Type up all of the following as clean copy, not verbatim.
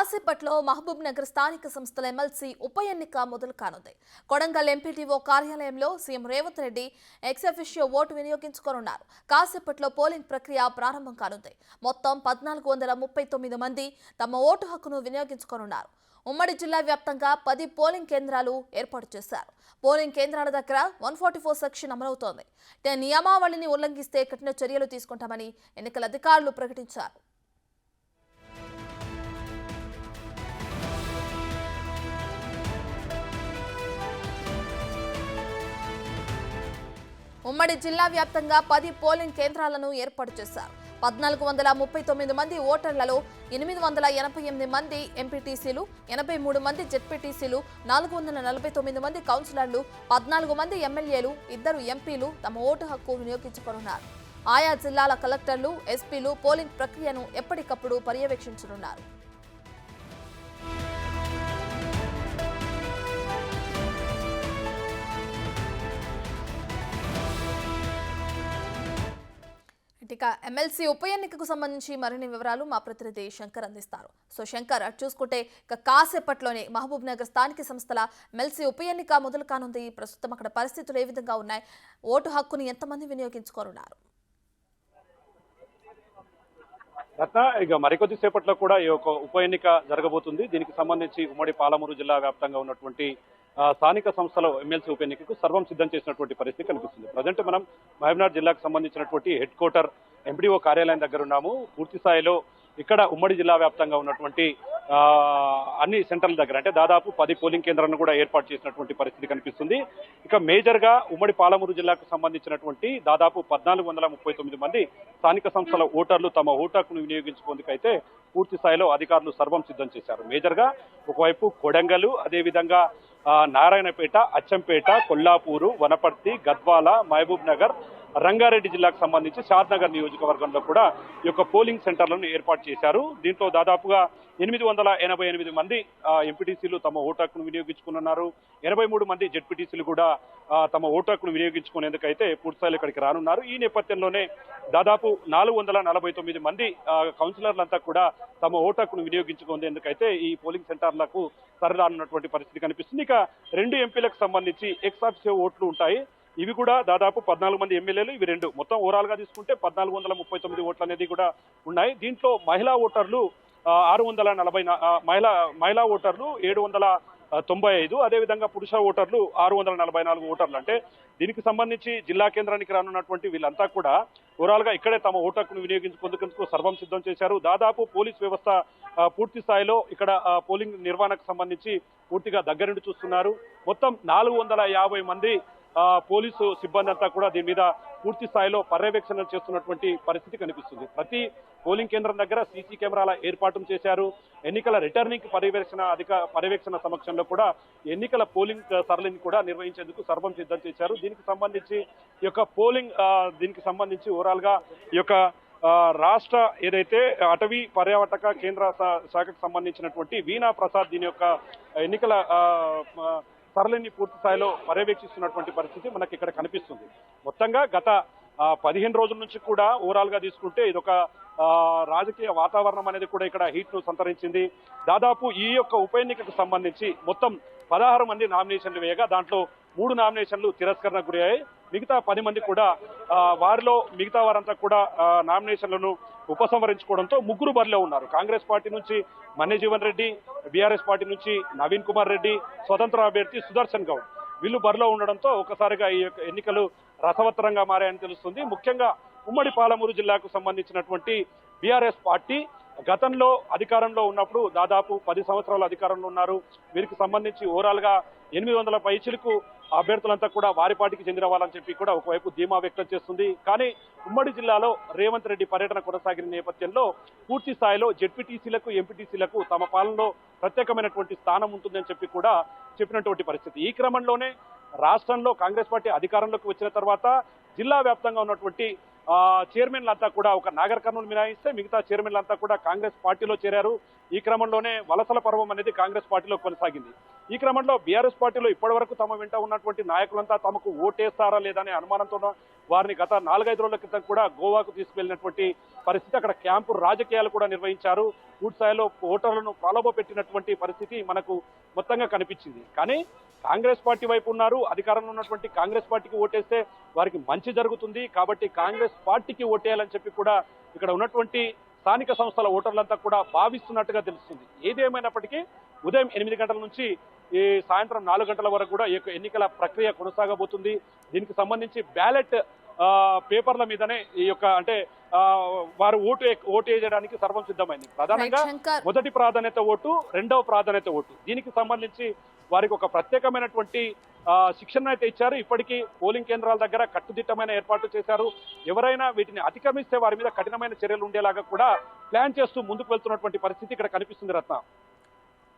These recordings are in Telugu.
కాసేపట్లో మహబూబ్ నగర్ స్థానిక సంస్థల ఎమ్మెల్సీ ఉప ఎన్నిక మొదలు కానుంది. కొడంగల్ ఎంపీటీఓ కార్యాలయంలో CM Revanth Reddy ex officio ఓటు వినియోగించుకోనున్నారు. కాసేపట్లో పోలింగ్ ప్రక్రియ ప్రారంభం కానుంది. మొత్తం 1439 మంది తమ ఓటు హక్కును వినియోగించుకోనున్నారు. ఉమ్మడి జిల్లా వ్యాప్తంగా 10 పోలింగ్ కేంద్రాలు ఏర్పాటు చేశారు. పోలింగ్ కేంద్రాల దగ్గర 144 సెక్షన్ అమలవుతోంది. నియమావళిని ఉల్లంఘిస్తే కఠిన చర్యలు తీసుకుంటామని ఎన్నికల అధికారులు ప్రకటించారు. ఉమ్మడి జిల్లా వ్యాప్తంగా 10 పోలింగ్ కేంద్రాలను ఏర్పాటు చేశారు. 1439 మంది ఓటర్లలో 888 మంది ఎంపీటీసీలు, 83 మంది జెడ్పీటీసీలు, 449 మంది కౌన్సిలర్లు, 14 మంది ఎమ్మెల్యేలు, 2 ఎంపీలు తమ ఓటు హక్కు వినియోగించుకోనున్నారు. ఆయా జిల్లాల కలెక్టర్లు, ఎస్పీలు పోలింగ్ ప్రక్రియను ఎప్పటికప్పుడు పర్యవేక్షించనున్నారు. ఇక ఎమ్మెల్సీ ఉప ఎన్నికకు సంబంధించి మరిన్ని వివరాలు మా ప్రతినిధి శంకర్ అందిస్తారు. సో శంకర్, చూసుకుంటే కాసేపట్లోనే మహబూబ్ నగర్ స్థానిక సంస్థల ఎమ్మెల్సీ ఉప ఎన్నిక మొదలు కానుంది. ప్రస్తుతం అక్కడ పరిస్థితులు ఏ విధంగా ఉన్నాయి? ఓటు హక్కుని ఎంతమంది వినియోగించుకోనున్నారు? ఇక మరికొద్ది సేపట్లో కూడా ఈ యొక్క ఉప ఎన్నిక జరగబోతుంది. దీనికి సంబంధించి ఉమ్మడి పాలమూరు జిల్లా వ్యాప్తంగా ఉన్నటువంటి స్థానిక సంస్థల ఎమ్మెల్సీ ఉప ఎన్నికకు సర్వం సిద్ధం చేసినటువంటి పరిస్థితి కనిపిస్తుంది. ప్రజెంట్ మనం మహబూబ్నగర్ జిల్లాకు సంబంధించినటువంటి హెడ్ క్వార్టర్ ఎంపీడీఓ కార్యాలయం దగ్గర ఉన్నాము. పూర్తి స్థాయిలో ఇక్కడ ఉమ్మడి జిల్లా వ్యాప్తంగా ఉన్నటువంటి అన్ని సెంటర్ల దగ్గర అంటే దాదాపు 10 పోలింగ్ కేంద్రాలను కూడా ఏర్పాటు చేసినటువంటి పరిస్థితి కనిపిస్తుంది. ఇక మేజర్ గా ఉమ్మడి పాలమూరు జిల్లాకు సంబంధించినటువంటి దాదాపు 1439 మంది స్థానిక సంస్థల ఓటర్లు తమ ఓటు హక్కును వినియోగించుకునేందుకైతే పూర్తి స్థాయిలో అధికారులు సర్వం సిద్ధం చేశారు. మేజర్ గా ఒకవైపు కొడంగలు, అదేవిధంగా నారాయణపేట, అచ్చంపేట, కొల్లాపూరు, వనపర్తి, గద్వాల, మహబూబ్ నగర్, రంగారెడ్డి జిల్లాకు సంబంధించి షాద్నగర్ నియోజకవర్గంలో కూడా ఈ యొక్క పోలింగ్ సెంటర్లను ఏర్పాటు చేశారు. దీంట్లో దాదాపుగా 888 మంది ఎంపీటీసీలు తమ ఓటు హక్కును వినియోగించుకున్నారు. 83 మంది జెడ్పీటీసీలు కూడా తమ ఓటు హక్కును వినియోగించుకునేందుకైతే పూర్తిస్థాయిలో ఇక్కడికి రానున్నారు. ఈ నేపథ్యంలోనే దాదాపు 449 మంది కౌన్సిలర్లంతా కూడా తమ ఓటు హక్కును వినియోగించుకునేందుకైతే ఈ పోలింగ్ సెంటర్లకు తరలిరానున్నటువంటి పరిస్థితి కనిపిస్తుంది. ఇక 2 ఎంపీలకు సంబంధించి ఎక్స్ ఆఫిషియో ఓట్లు ఉంటాయి. ఇవి కూడా దాదాపు 14 మంది ఎమ్మెల్యేలు, ఇవి 2 మొత్తం ఓవరాల్ గా తీసుకుంటే 1439 ఓట్లు అనేది కూడా ఉన్నాయి. దీంట్లో మహిళా ఓటర్లు 640, మహిళా ఓటర్లు 795, అదేవిధంగా పురుష ఓటర్లు 644 ఓటర్లు. అంటే దీనికి సంబంధించి జిల్లా కేంద్రానికి రానున్నటువంటి వీళ్ళంతా కూడా ఓవరాల్ గా ఇక్కడే తమ ఓటు హక్కును వినియోగించుకుందుకు సర్వం సిద్ధం చేశారు. దాదాపు పోలీస్ వ్యవస్థ పూర్తి స్థాయిలో ఇక్కడ పోలింగ్ నిర్వహణకు సంబంధించి పూర్తిగా దగ్గరుండి చూస్తున్నారు. మొత్తం 450 మంది పోలీసు సిబ్బంది అంతా కూడా దీని మీద పూర్తి స్థాయిలో పర్యవేక్షణ చేస్తున్నటువంటి పరిస్థితి కనిపిస్తుంది. ప్రతి పోలింగ్ కేంద్రం దగ్గర సీసీ కెమెరాల ఏర్పాటు చేశారు. ఎన్నికల రిటర్నింగ్ పర్యవేక్షణ సమక్షంలో కూడా ఎన్నికల పోలింగ్ సరళిని కూడా నిర్వహించేందుకు సర్వం సిద్ధం చేశారు. దీనికి సంబంధించి ఈ యొక్క పోలింగ్ దీనికి సంబంధించి ఓవరాల్ గా ఈ యొక్క రాష్ట్ర ఏదైతే అటవీ పర్యావరణ కేంద్ర శాఖకు సంబంధించినటువంటి వీణా ప్రసాద్ దీని యొక్క ఎన్నికల సరళిని పూర్తి స్థాయిలో పర్యవేక్షిస్తున్నటువంటి పరిస్థితి మనకి ఇక్కడ కనిపిస్తుంది. మొత్తంగా గత 15 రోజుల నుంచి కూడా ఓవరాల్ గా తీసుకుంటే ఇదొక రాజకీయ వాతావరణం అనేది కూడా ఇక్కడ హీట్ ను సంతరించింది. దాదాపు ఈ యొక్క ఉప ఎన్నికకు సంబంధించి మొత్తం 16 మంది నామినేషన్లు వేయగా దాంట్లో 3 నామినేషన్లు తిరస్కరణకు గురయ్యాయి. మిగతా 10 మంది కూడా వారిలో మిగతా వారంతా కూడా నామినేషన్లను ఉపసంహరించుకోవడంతో 3 బరిలో ఉన్నారు. కాంగ్రెస్ పార్టీ నుంచి మన్యజీవన్ రెడ్డి, బీఆర్ఎస్ పార్టీ నుంచి నవీన్ కుమార్ రెడ్డి, స్వతంత్ర అభ్యర్థి సుదర్శన్ గౌడ్ వీళ్ళు బరిలో ఉండడంతో ఒకసారిగా ఈ యొక్క ఎన్నికలు రసవత్తరంగా మారాయని తెలుస్తుంది. ముఖ్యంగా ఉమ్మడి పాలమూరు జిల్లాకు సంబంధించినటువంటి బీఆర్ఎస్ పార్టీ గతంలో అధికారంలో ఉన్నప్పుడు దాదాపు 10 సంవత్సరాలు అధికారంలో ఉన్నారు. వీరికి సంబంధించి ఓవరాల్ గా 800 పైచిలకు అభ్యర్థులంతా కూడా వారి పార్టీకి చెందిన వాళ్ళని చెప్పి కూడా ఒకవైపు ధీమా వ్యక్తం చేస్తుంది. కానీ ఉమ్మడి జిల్లాలో రేవంత్ రెడ్డి పర్యటన కొనసాగిన నేపథ్యంలో పూర్తి స్థాయిలో జెడ్పీటీసీలకు, ఎంపీటీసీలకు తమ పాలనలో ప్రత్యేకమైనటువంటి స్థానం ఉంటుందని చెప్పి కూడా చెప్పినటువంటి పరిస్థితి. ఈ క్రమంలోనే రాష్ట్రంలో కాంగ్రెస్ పార్టీ అధికారంలోకి వచ్చిన తర్వాత జిల్లా వ్యాప్తంగా ఉన్నటువంటి చైర్మన్లంతా కూడా ఒక నాగర్ కర్నూలు మినహాయిస్తే మిగతా చైర్మన్లంతా కూడా కాంగ్రెస్ పార్టీలో చేరారు. ఈ క్రమంలోనే వలసల పర్వం అనేది కాంగ్రెస్ పార్టీలో కొనసాగింది. ఈ క్రమంలో బీఆర్ఎస్ పార్టీలో ఇప్పటివరకు తమ వెంట ఉన్నటువంటి నాయకులంతా తమకు ఓటేస్తారా లేదనే అనుమానంతో వారిని గత 4-5 రోజుల క్రితం కూడా గోవాకు తీసుకెళ్లినటువంటి పరిస్థితి. అక్కడ క్యాంపు రాజకీయాలు కూడా నిర్వహించారు. పూర్తి స్థాయిలో ఓటర్లను ప్రలోభపెట్టినటువంటి పరిస్థితి మనకు మొత్తంగా కనిపించింది. కానీ కాంగ్రెస్ పార్టీ వైపు ఉన్నారు. అధికారంలో ఉన్నటువంటి కాంగ్రెస్ పార్టీకి ఓటేస్తే వారికి మంచి జరుగుతుంది కాబట్టి కాంగ్రెస్ పార్టీకి ఓటేయాలని చెప్పి కూడా ఇక్కడ ఉన్నటువంటి స్థానిక సంస్థల ఓటర్లంతా కూడా భావిస్తున్నట్టుగా తెలుస్తుంది. ఏదేమైనప్పటికీ ఉదయం 8 గంటల నుంచి ఈ సాయంత్రం 4 గంటల వరకు కూడా ఈ ఎన్నికల ప్రక్రియ కొనసాగబోతుంది. దీనికి సంబంధించి బ్యాలెట్ పేపర్ల మీదనే ఈ యొక్క అంటే వారు ఓటు వేయడానికి సర్వం సిద్ధమైంది. ప్రధానంగా మొదటి ప్రాధాన్యత ఓటు, రెండవ ప్రాధాన్యత ఓటు. దీనికి సంబంధించి వారికి ఒక ప్రత్యేకమైనటువంటి శిక్షణ అయితే ఇచ్చారు. ఇప్పటికీ పోలింగ్ కేంద్రాల దగ్గర కట్టుదిట్టమైన ఏర్పాట్లు చేశారు. ఎవరైనా వీటిని అతిక్రమిస్తే వారి మీద కఠినమైన చర్యలు ఉండేలాగా కూడా ప్లాన్ చేస్తూ ముందుకు వెళ్తున్నటువంటి పరిస్థితి ఇక్కడ కనిపిస్తుంది. రత్న,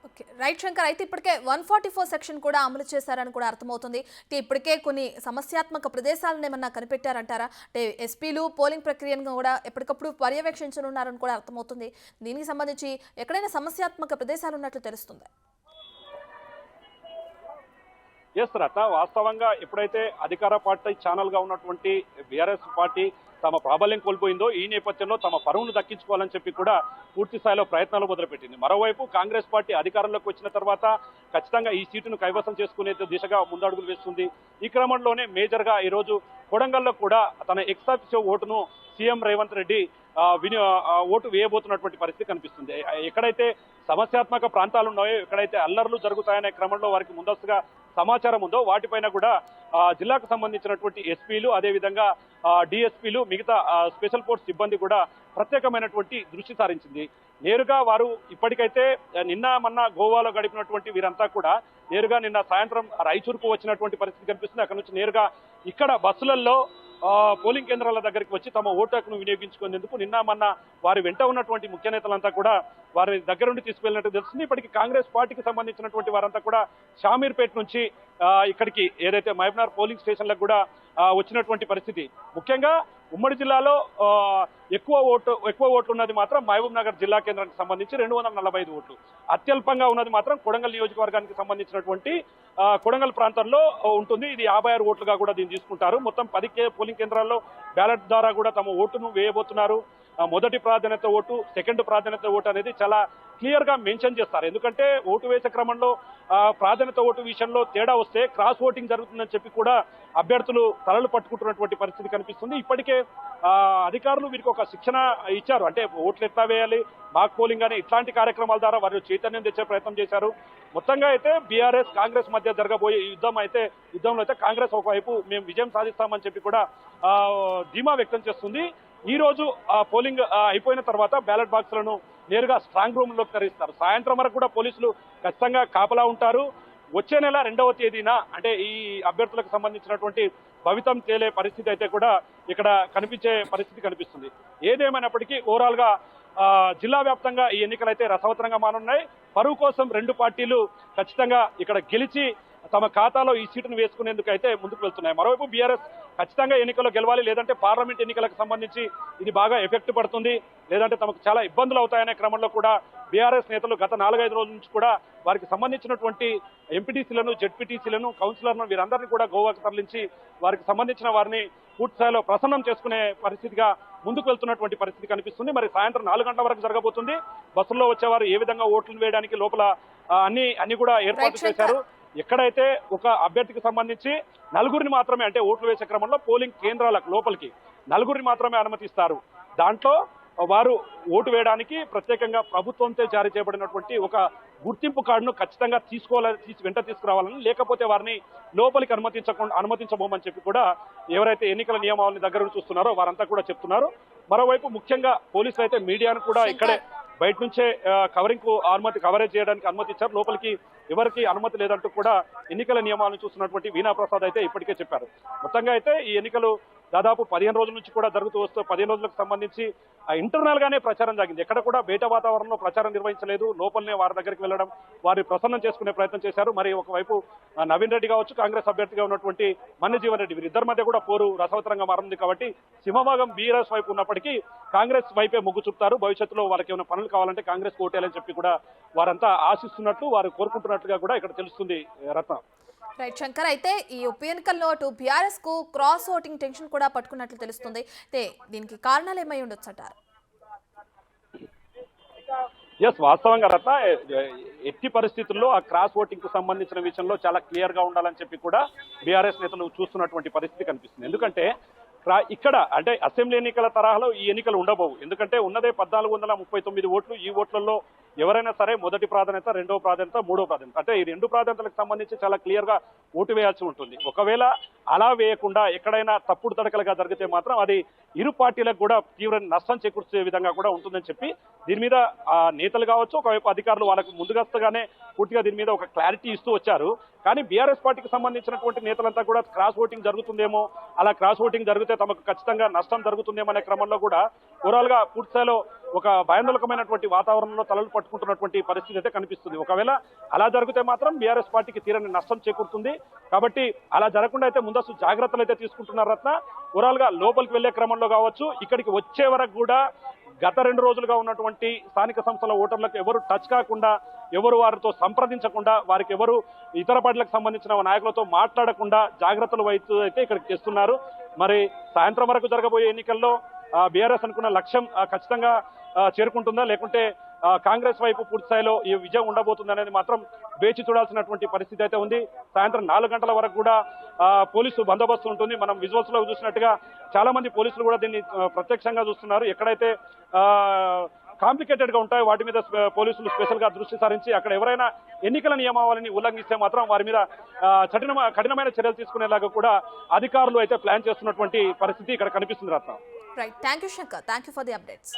ఓకే, రైట్ శంకర్. అయితే ఇప్పటికే 144 సెక్షన్ కూడా అమలు చేశారని కూడా అర్థమవుతుంది. ఇప్పటికే కొన్ని సమస్యాత్మక ప్రదేశాలను ఏమన్నా కనిపెట్టారంటారా? అంటే ఎస్పీలు పోలింగ్ ప్రక్రియను కూడా ఎప్పటికప్పుడు పర్యవేక్షించనున్నారని కూడా అర్థమవుతుంది. దీనికి సంబంధించి ఎక్కడైనా సమస్యాత్మక ప్రదేశాలు ఉన్నట్లు తెలుస్తుంది. ఎస్ రత, వాస్తవంగా ఎప్పుడైతే అధికార పార్టీ ఛానల్ గా ఉన్నటువంటి బీఆర్ఎస్ పార్టీ తమ ప్రాబల్యం కోల్పోయిందో ఈ నేపథ్యంలో తమ పరువును దక్కించుకోవాలని చెప్పి కూడా పూర్తి స్థాయిలో ప్రయత్నాలు మొదలుపెట్టింది. మరోవైపు కాంగ్రెస్ పార్టీ అధికారంలోకి వచ్చిన తర్వాత ఖచ్చితంగా ఈ సీటును కైవసం చేసుకునే దిశగా ముందడుగులు వేస్తుంది. ఈ క్రమంలోనే మేజర్ గా ఈరోజు కొడంగల్లో కూడా తన ఎక్సాఫిషియో ఓటును సీఎం రేవంత్ రెడ్డి ఓటు వేయబోతున్నటువంటి పరిస్థితి కనిపిస్తుంది. ఎక్కడైతే సమస్యాత్మక ప్రాంతాలు ఉన్నాయో, ఎక్కడైతే అల్లర్లు జరుగుతాయనే క్రమంలో వారికి ముందస్తుగా సమాచారం ఉందో వాటిపైన కూడా జిల్లాకు సంబంధించినటువంటి ఎస్పీలు, అదేవిధంగా డిఎస్పీలు, మిగతా స్పెషల్ ఫోర్స్ సిబ్బంది కూడా ప్రత్యేకమైనటువంటి దృష్టి సారించింది. నేరుగా వారు ఇప్పటికైతే మొన్న గోవాలో గడిపినటువంటి వీరంతా కూడా నేరుగా నిన్న సాయంత్రం రాయచూరుకు వచ్చినటువంటి పరిస్థితి కనిపిస్తుంది. అక్కడ నుంచి నేరుగా ఇక్కడ బస్సులలో పోలింగ్ కేంద్రాల దగ్గరికి వచ్చి తమ ఓటు హక్కును వినియోగించుకునేందుకు మొన్న వారి వెంట ఉన్నటువంటి ముఖ్య నేతలంతా కూడా వారి దగ్గర నుండి తీసుకువెళ్ళినట్టు తెలుస్తుంది. ఇప్పటికీ కాంగ్రెస్ పార్టీకి సంబంధించినటువంటి వారంతా కూడా షామీర్పేట నుంచి ఇక్కడికి ఏదైతే మహబూబ్నగర్ పోలింగ్ స్టేషన్లకు కూడా వచ్చినటువంటి పరిస్థితి. ముఖ్యంగా ఉమ్మడి జిల్లాలో ఎక్కువ ఓట్లు ఉన్నది మాత్రం మహబూబ్ నగర్ జిల్లా కేంద్రానికి సంబంధించి 245 ఓట్లు. అత్యల్పంగా ఉన్నది మాత్రం కొడంగల్ నియోజకవర్గానికి సంబంధించినటువంటి కొడంగల్ ప్రాంతంలో ఉంటుంది. ఇది 56 ఓట్లుగా కూడా దీన్ని తీసుకుంటారు. మొత్తం 10 పోలింగ్ కేంద్రాల్లో బ్యాలెట్ ద్వారా కూడా తమ ఓటును వేయబోతున్నారు. మొదటి ప్రాధాన్యత ఓటు, సెకండ్ ప్రాధాన్యత ఓటు అనేది చాలా క్లియర్ గా మెన్షన్ చేస్తారు. ఎందుకంటే ఓటు వేసే క్రమంలో ప్రాధాన్యత ఓటు విషయంలో తేడా వస్తే క్రాస్ ఓటింగ్ జరుగుతుందని చెప్పి కూడా అభ్యర్థులు తలలు పట్టుకుంటున్నటువంటి పరిస్థితి కనిపిస్తుంది. ఇప్పటికే అధికారులు వీరికి ఒక శిక్షణ ఇచ్చారు. అంటే ఓట్లు ఎట్లా వేయాలి, మాక్ పోలింగ్ అని ఇట్లాంటి కార్యక్రమాల ద్వారా వారు చైతన్యం తెచ్చే ప్రయత్నం చేశారు. మొత్తంగా అయితే బీఆర్ఎస్ కాంగ్రెస్ మధ్య జరగబోయే యుద్ధంలో అయితే కాంగ్రెస్ ఒకవైపు మేము విజయం సాధిస్తామని చెప్పి కూడా ధీమా వ్యక్తం చేస్తుంది. ఈ రోజు పోలింగ్ అయిపోయిన తర్వాత బ్యాలెట్ బాక్సులను నేరుగా స్ట్రాంగ్ రూమ్ లోకి తరలిస్తారు. సాయంత్రం వరకు కూడా పోలీసులు ఖచ్చితంగా కాపలా ఉంటారు. వచ్చే నెల 2వ తేదీన అంటే ఈ అభ్యర్థులకు సంబంధించినటువంటి భవితం తేలే పరిస్థితి అయితే కూడా ఇక్కడ కనిపించే పరిస్థితి కనిపిస్తుంది. ఏదేమైనప్పటికీ ఓవరాల్ గా జిల్లా వ్యాప్తంగా ఈ ఎన్నికలైతే రసవత్తరంగా మానున్నాయి. పరువు కోసం 2 పార్టీలు ఖచ్చితంగా ఇక్కడ గెలిచి తమ ఖాతాలో ఈ సీటును వేసుకునేందుకు అయితే ముందుకు వెళ్తున్నాయి. మరోవైపు బీఆర్ఎస్ ఖచ్చితంగా ఎన్నికల్లో గెలవాలి, లేదంటే పార్లమెంట్ ఎన్నికలకు సంబంధించి ఇది బాగా ఎఫెక్ట్ పడుతుంది, లేదంటే తమకు చాలా ఇబ్బందులు అవుతాయనే క్రమంలో కూడా బీఆర్ఎస్ నేతలు గత 4-5 రోజుల నుంచి కూడా వారికి సంబంధించినటువంటి ఎంపీటీసీలను, జెడ్పీటీసీలను, కౌన్సిలర్లను వీరందరినీ కూడా గోవాకు తరలించి వారికి సంబంధించిన వారిని పూర్తి స్థాయిలో ప్రసన్నం చేసుకునే పరిస్థితిగా ముందుకు వెళ్తున్నటువంటి పరిస్థితి కనిపిస్తుంది. మరి సాయంత్రం 4 గంటల వరకు జరగబోతుంది. బస్సుల్లో వచ్చేవారు ఏ విధంగా ఓట్లు వేయడానికి లోపల అన్ని కూడా ఏర్పాటు చేశారు. ఎక్కడైతే ఒక అభ్యర్థికి సంబంధించి 4గురిని మాత్రమే, అంటే ఓట్లు వేసే క్రమంలో పోలింగ్ కేంద్రాలకు లోపలికి 4గురిని మాత్రమే అనుమతిస్తారు. దాంట్లో వారు ఓటు వేయడానికి ప్రత్యేకంగా ప్రభుత్వంతో జారీ చేయబడినటువంటి ఒక గుర్తింపు కార్డును ఖచ్చితంగా వెంట తీసుకురావాలని, లేకపోతే వారిని లోపలికి అనుమతించబోమని చెప్పి కూడా ఎవరైతే ఎన్నికల నియమావళిని దగ్గర చూస్తున్నారో వారంతా కూడా చెప్తున్నారు. మరోవైపు ముఖ్యంగా పోలీసులు అయితే మీడియాను కూడా ఇక్కడే బయట నుంచే కవరేజ్ చేయడానికి అనుమతి ఇచ్చారు. లోపలికి ఎవరికి అనుమతి లేదంటూ కూడా ఎన్నికల నియమాలను చూస్తున్నటువంటి వీణా ప్రసాద్ అయితే ఇప్పటికే చెప్పారు. మొత్తంగా అయితే ఈ ఎన్నికలు దాదాపు 15 రోజుల నుంచి కూడా జరుగుతూ వస్తూ 15 రోజులకు సంబంధించి ఇంటర్నల్ గానే ప్రచారం జరిగింది. ఎక్కడ కూడా బయట వాతావరణంలో ప్రచారం నిర్వహించలేదు. లోపలనే వారి దగ్గరికి వెళ్ళడం, వారి ప్రసన్నం చేసుకునే ప్రయత్నం చేశారు. మరి ఒకవైపు నవీన్ రెడ్డి కావచ్చు, కాంగ్రెస్ అభ్యర్థిగా ఉన్నటువంటి మన్య జీవన్ రెడ్డి, వీరిద్దరి మధ్య కూడా పోరు రసవత్తరంగా మారింది. కాబట్టి సింహభాగం బీఆర్ఎస్ వైపు ఉన్నప్పటికీ కాంగ్రెస్ వైపే మొగ్గు చూపుతారు. భవిష్యత్తులో వాళ్ళకి ఏమైనా పనులు కావాలంటే కాంగ్రెస్ ఓటేయాలని చెప్పి కూడా వారంతా ఆశిస్తున్నట్లు, వారు కోరుకుంటున్నట్లుగా కూడా ఇక్కడ తెలుస్తుంది. రత్న. రైట్ శంకర్, అయితే ఈ ఉప ఎన్నికల్లో అటు బీఆర్ఎస్ కు క్రాస్ ఓటింగ్ టెన్షన్ కూడా పట్టుకున్నట్లు తెలుస్తుంది. అయితే దీనికి కారణాలు ఏమై ఉండొచ్చు అంటారు? ఎస్, వాస్తవంగా రత్న, ఎట్టి పరిస్థితుల్లో ఆ క్రాస్ ఓటింగ్ కు సంబంధించిన విషయంలో చాలా క్లియర్ గా ఉండాలని చెప్పి కూడా బీఆర్ఎస్ నేతలు చూస్తున్నటువంటి పరిస్థితి కనిపిస్తుంది. ఎందుకంటే ఇక్కడ అంటే అసెంబ్లీ ఎన్నికల తరహాలో ఈ ఎన్నికలు ఉండబోవు. ఎందుకంటే ఉన్నదే 1439 ఓట్లు. ఈ ఓట్లలో ఎవరైనా సరే మొదటి ప్రాధాన్యత, రెండవ ప్రాధాన్యత, మూడో ప్రాధాన్యత, అంటే ఈ రెండు ప్రాధాన్యతలకు సంబంధించి చాలా క్లియర్ గా ఓటు వేయాల్సి ఉంటుంది. ఒకవేళ అలా వేయకుండా ఎక్కడైనా తప్పుడు తడకలుగా జరిగితే మాత్రం అది ఇరు పార్టీలకు కూడా తీవ్ర నష్టం చేకూర్చే విధంగా కూడా ఉంటుందని చెప్పి దీని మీద నేతలు కావచ్చు, ఒకవైపు అధికారులు వాళ్ళకు ముందుగానే పూర్తిగా దీని మీద ఒక క్లారిటీ ఇస్తూ వచ్చారు. కానీ బీఆర్ఎస్ పార్టీకి సంబంధించినటువంటి నేతలంతా కూడా క్రాస్ ఓటింగ్ జరుగుతుందేమో, అలా క్రాస్ ఓటింగ్ జరిగితే తమకు ఖచ్చితంగా నష్టం జరుగుతుందేమో అనే క్రమంలో కూడా ఓవరాల్ గా పూర్తిస్థాయిలో ఒక భయాందోళకమైనటువంటి వాతావరణంలో తలలు పట్టుకుంటున్నటువంటి పరిస్థితి అయితే కనిపిస్తుంది. ఒకవేళ అలా జరిగితే మాత్రం బీఆర్ఎస్ పార్టీకి తీరని నష్టం చేకూరుతుంది. కాబట్టి అలా జరగకుండా అయితే ముందస్తు జాగ్రత్తలు అయితే తీసుకుంటున్నారు రత్న. ఓవరాల్ గా లోపలికి వెళ్లే క్రమంలో కావచ్చు, ఇక్కడికి వచ్చే వరకు కూడా గత 2 రోజులుగా ఉన్నటువంటి స్థానిక సంస్థల ఓటర్లకు ఎవరు టచ్ కాకుండా, ఎవరు వారితో సంప్రదించకుండా, వారికి ఎవరు ఇతర పార్టీలకు సంబంధించిన నాయకులతో మాట్లాడకుండా జాగ్రత్తలు వహిస్తూ అయితే ఇక్కడికి చేస్తున్నారు. మరి సాయంత్రం వరకు జరగబోయే ఎన్నికల్లో బీఆర్ఎస్ అనుకున్న లక్ష్యం ఖచ్చితంగా చేరుకుంటుందా, లేకుంటే కాంగ్రెస్ వైపు పూర్తి స్థాయిలో ఈ విజయం ఉండబోతుంది అనేది మాత్రం వేచి చూడాల్సినటువంటి పరిస్థితి అయితే ఉంది. సాయంత్రం 4 గంటల వరకు కూడా పోలీసు బందోబస్తు ఉంటుంది. మనం విజువల్స్ లో చూసినట్టుగా చాలా మంది పోలీసులు కూడా దీన్ని ప్రత్యక్షంగా చూస్తున్నారు. ఎక్కడైతే కాంప్లికేటెడ్ గా ఉంటాయో వాటి మీద పోలీసులు స్పెషల్ గా దృష్టి సారించి అక్కడ ఎవరైనా ఎన్నికల నియమావళిని ఉల్లంఘిస్తే మాత్రం వారి మీద కఠినమైన చర్యలు తీసుకునేలాగా కూడా అధికారులు అయితే ప్లాన్ చేస్తున్నటువంటి పరిస్థితి ఇక్కడ కనిపిస్తుంది. Ratna. Right, thank you Shankar, thank you for the updates.